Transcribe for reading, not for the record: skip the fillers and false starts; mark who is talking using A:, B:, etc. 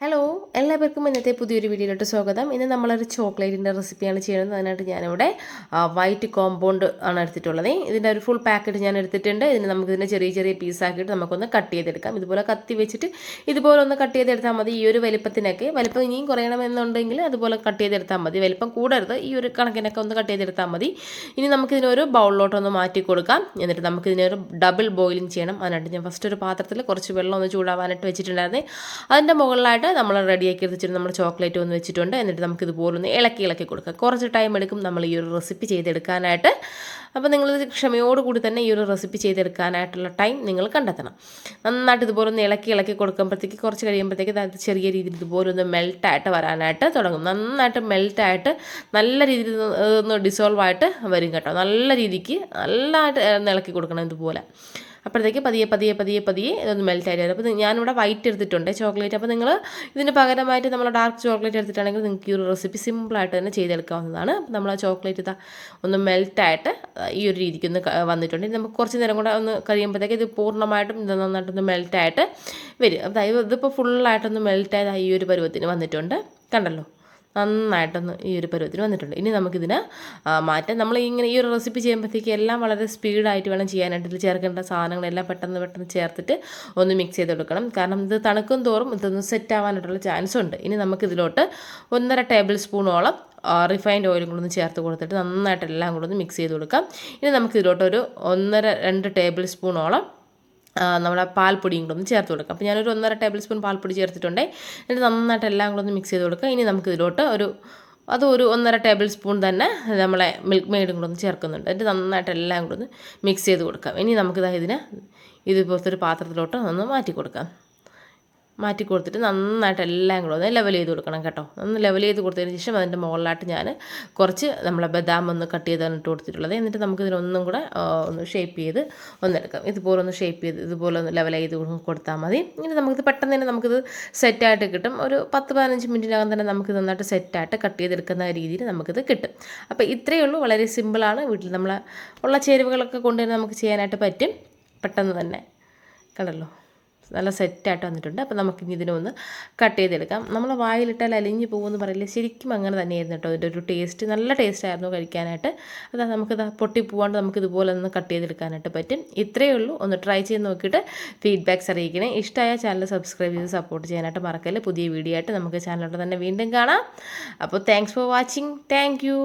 A: Hello എല്ലാവർക്കും ഇന്നത്തെ പുതിയൊരു വീഡിയോയിലോട്ട് സ്വാഗതം. ഇന്ന് നമ്മളൊരു ചോക്ലേറ്റിൻ്റെ റെസിപ്പിയാണ് ചെയ്യുന്നത്. അതിനായിട്ട് ഞാനിവിടെ വൈറ്റ് കോമ്പൗണ്ട് ആണ് എടുത്തിട്ടുള്ളത്. ഇതിൻ്റെ ഒരു ഫുൾ പാക്കറ്റ് ഞാൻ എടുത്തിട്ടുണ്ട്. നമുക്കിതിനെ ചെറിയ ചെറിയ പീസാക്കിയിട്ട് നമുക്കൊന്ന് കട്ട് ചെയ്തെടുക്കാം. ഇതുപോലെ കത്തി വെച്ചിട്ട് ഇതുപോലെ ഒന്ന് കട്ട് ചെയ്തെടുത്താൽ മതി. ഈ ഒരു വലിപ്പത്തിനൊക്കെ വലിപ്പം ഇനിയും കുറയണമെന്നുണ്ടെങ്കിൽ അതുപോലെ കട്ട് ചെയ്തെടുത്താൽ മതി. വലിപ്പം കൂടരുത്, ഈ ഒരു കണക്കിനൊക്കെ ഒന്ന് കട്ട് ചെയ്തെടുത്താൽ മതി. ഇനി നമുക്കിതിനൊരു ബൗളിലോട്ടൊന്ന് മാറ്റി കൊടുക്കാം. എന്നിട്ട് നമുക്കിതിനൊരു ഡബിൾ ബോയിലിംഗ് ചെയ്യണം. അതിനായിട്ട് ഞാൻ ഫസ്റ്റ് ഒരു പാത്രത്തിൽ കുറച്ച് വെള്ളം ഒന്ന് ചൂടാവാനായിട്ട് വെച്ചിട്ടുണ്ടായിരുന്നു. അതിൻ്റെ മുകളിലായിട്ട് നമ്മൾ റെഡിയാക്കി വെച്ചിട്ട് നമ്മൾ ചോക്ലേറ്റ് ഒന്ന് വെച്ചിട്ടുണ്ട്. എന്നിട്ട് നമുക്ക് ഇതുപോലെ ഒന്ന് ഇളക്കി കൊടുക്കാം. കുറച്ച് ടൈം എടുക്കും നമ്മൾ ഈ ഒരു റെസിപ്പി ചെയ്തെടുക്കാനായിട്ട്. അപ്പോൾ നിങ്ങൾ ക്ഷമയോടുകൂടി തന്നെ ഈ ഒരു റെസിപ്പി ചെയ്തെടുക്കാനായിട്ടുള്ള ടൈം നിങ്ങൾ കണ്ടെത്തണം. നന്നായിട്ട് ഇതുപോലെ ഒന്ന് ഇളക്കി കൊടുക്കുമ്പോഴത്തേക്ക് കുറച്ച് കഴിയുമ്പോഴത്തേക്ക് അത് ചെറിയ രീതിയിൽ ഇതുപോലെ ഒന്ന് മെൽട്ടായിട്ട് വരാനായിട്ട് തുടങ്ങും. നന്നായിട്ട് മെൽട്ടായിട്ട് നല്ല രീതിയിൽ ഒന്ന് ഡിസോൾവ് ആയിട്ട് വരും കേട്ടോ. നല്ല രീതിക്ക് നല്ലതായിട്ട് ഇളക്കി കൊടുക്കണം ഇതുപോലെ. അപ്പോഴത്തേക്ക് പതിയെ ഇതൊന്ന് മെൽറ്റായിട്ട് വരും. അപ്പോൾ ഞാനിവിടെ വൈറ്റ് എടുത്തിട്ടുണ്ട് ചോക്ലേറ്റ്. അപ്പോൾ നിങ്ങൾ ഇതിന് പകരമായിട്ട് നമ്മൾ ഡാർക്ക് ചോക്ലേറ്റ് എടുത്തിട്ടാണെങ്കിൽ നിങ്ങൾക്ക് ഈ ഒരു റെസിപ്പി സിമ്പിളായിട്ട് തന്നെ ചെയ്തെടുക്കാവുന്നതാണ്. നമ്മൾ ആ ചോക്ലേറ്റ് ഇതാ ഒന്ന് മെൽറ്റായിട്ട് ഈ ഒരു രീതിക്ക് ഒന്ന് വന്നിട്ടുണ്ട്. നമുക്ക് കുറച്ച് നേരം കൂടെ ഒന്ന് കഴിയുമ്പോഴത്തേക്ക് ഇത് പൂർണ്ണമായിട്ടും ഇത് നന്നായിട്ടൊന്ന് മെൽറ്റായിട്ട് വരും. അതായത് ഇതിപ്പോൾ ഫുള്ളായിട്ടൊന്ന് മെൽറ്റായത് ഈ ഒരു പരുവത്തിന് വന്നിട്ടുണ്ട്. കണ്ടല്ലോ, നന്നായിട്ടൊന്ന് ഈ ഒരു പരുവത്തിന് വന്നിട്ടുണ്ട്. ഇനി നമുക്കിതിനെ മാറ്റാം. നമ്മൾ ഇങ്ങനെ ഈ ഒരു റെസിപ്പി ചെയ്യുമ്പോഴത്തേക്ക് എല്ലാം വളരെ സ്പീഡായിട്ട് വേണം ചെയ്യാനായിട്ട്. ഇതിൽ ചേർക്കേണ്ട സാധനങ്ങളെല്ലാം പെട്ടെന്ന് ചേർത്തിട്ട് ഒന്ന് മിക്സ് ചെയ്തെടുക്കണം. കാരണം ഇത് തണുക്കും തോറും ഇതൊന്ന് സെറ്റ് ആവാനായിട്ടുള്ള ചാൻസ് ഉണ്ട്. ഇനി നമുക്കിതിലോട്ട് 1.5 ടേബിൾ സ്പൂണോളം റിഫൈൻഡ് ഓയിലും കൂടെ ഒന്ന് ചേർത്ത് കൊടുത്തിട്ട് നന്നായിട്ട് എല്ലാം കൂടെ ഒന്ന് മിക്സ് ചെയ്ത് കൊടുക്കാം. ഇനി നമുക്കിതിലോട്ട് ഒരു 1.5-2 ടേബിൾ സ്പൂണോളം നമ്മുടെ പാൽപ്പൊടിയും കൂടെ ഒന്ന് ചേർത്ത് കൊടുക്കാം. അപ്പോൾ ഞാനൊരു 1.5 ടേബിൾ സ്പൂൺ പാൽപ്പൊടി ചേർത്തിട്ടുണ്ട്. എന്നിട്ട് നന്നായിട്ട് എല്ലാം കൂടെ ഒന്ന് മിക്സ് ചെയ്ത് കൊടുക്കുക. ഇനി നമുക്കിതിലോട്ട് ഒരു 1.5 ടേബിൾ സ്പൂൺ തന്നെ നമ്മളെ മിൽക്ക് മെയ്ഡും കൂടെ ഒന്ന് ചേർക്കുന്നുണ്ട്. എന്നിട്ട് നന്നായിട്ട് എല്ലാം കൂടെ ഒന്ന് മിക്സ് ചെയ്ത് കൊടുക്കാം. ഇനി നമുക്കിത് ഇതുപോലത്തെ ഒരു പാത്രത്തിലോട്ട് ഒന്ന് മാറ്റി കൊടുത്തിട്ട് നന്നായിട്ട് എല്ലാം കൂടെ ഒന്ന് ലെവൽ ചെയ്ത് കൊടുക്കണം കേട്ടോ. ഒന്ന് ലെവൽ ചെയ്ത് കൊടുത്തതിന് ശേഷം അതിൻ്റെ മുകളിലായിട്ട് ഞാൻ കുറച്ച് നമ്മളെ ബദാം ഒന്ന് കട്ട് ചെയ്താണ് ഇട്ട് കൊടുത്തിട്ടുള്ളത്. എന്നിട്ട് നമുക്കിതിനൊന്നും കൂടെ ഒന്ന് ഷേപ്പ് ചെയ്ത് ഒന്നെടുക്കാം. ഇതുപോലെ ഒന്ന് ഷേപ്പ് ചെയ്ത് ഇതുപോലെ ഒന്ന് ലെവൽ ചെയ്ത് കൊടുത്താൽ മതി. ഇനി നമുക്കിത് പെട്ടെന്ന് തന്നെ നമുക്കിത് സെറ്റായിട്ട് കിട്ടും. ഒരു 10-15 മിനിറ്റിനകം തന്നെ നമുക്ക് നന്നായിട്ട് സെറ്റായിട്ട് കട്ട് ചെയ്തെടുക്കുന്ന രീതിയിൽ നമുക്കിത് കിട്ടും. അപ്പോൾ ഇത്രയേ ഉള്ളൂ. വളരെ സിമ്പിളാണ്. വീട്ടിൽ നമ്മൾ ഉള്ള ചേരുവകളൊക്കെ കൊണ്ടുവന്ന് നമുക്ക് ചെയ്യാനായിട്ട് പറ്റും. പെട്ടെന്ന് തന്നെ കണ്ടല്ലോ, നല്ല സെറ്റായിട്ട് വന്നിട്ടുണ്ട്. അപ്പോൾ നമുക്കിനി ഇതിനൊന്ന് കട്ട് ചെയ്തെടുക്കാം. നമ്മൾ വായിലിട്ടാൽ അലിഞ്ഞ് പോകുമെന്ന് പറയില്ലേ, ശരിക്കും അങ്ങനെ തന്നെയായിരുന്നു കേട്ടോ. ഇതിൻ്റെ ഒരു ടേസ്റ്റ് നല്ല ടേസ്റ്റായിരുന്നു കഴിക്കാനായിട്ട്. അതാ നമുക്കിത് പൊട്ടിപ്പോവാണ്ട് നമുക്കിതുപോലെ ഒന്ന് കട്ട് ചെയ്തെടുക്കാനായിട്ട് പറ്റും. ഇത്രയേ ഉള്ളൂ. ഒന്ന് ട്രൈ ചെയ്ത് നോക്കിയിട്ട് ഫീഡ്ബാക്ക്സ് അറിയിക്കണേ. ഇഷ്ടമായ ചാനൽ സബ്സ്ക്രൈബ് ചെയ്ത് സപ്പോർട്ട് ചെയ്യാനായിട്ട് മറക്കല്ലേ. പുതിയ വീഡിയോ ആയിട്ട് നമുക്ക് ചാനലിലോട്ട് തന്നെ വീണ്ടും കാണാം. അപ്പോൾ thanks for watching. Thank you.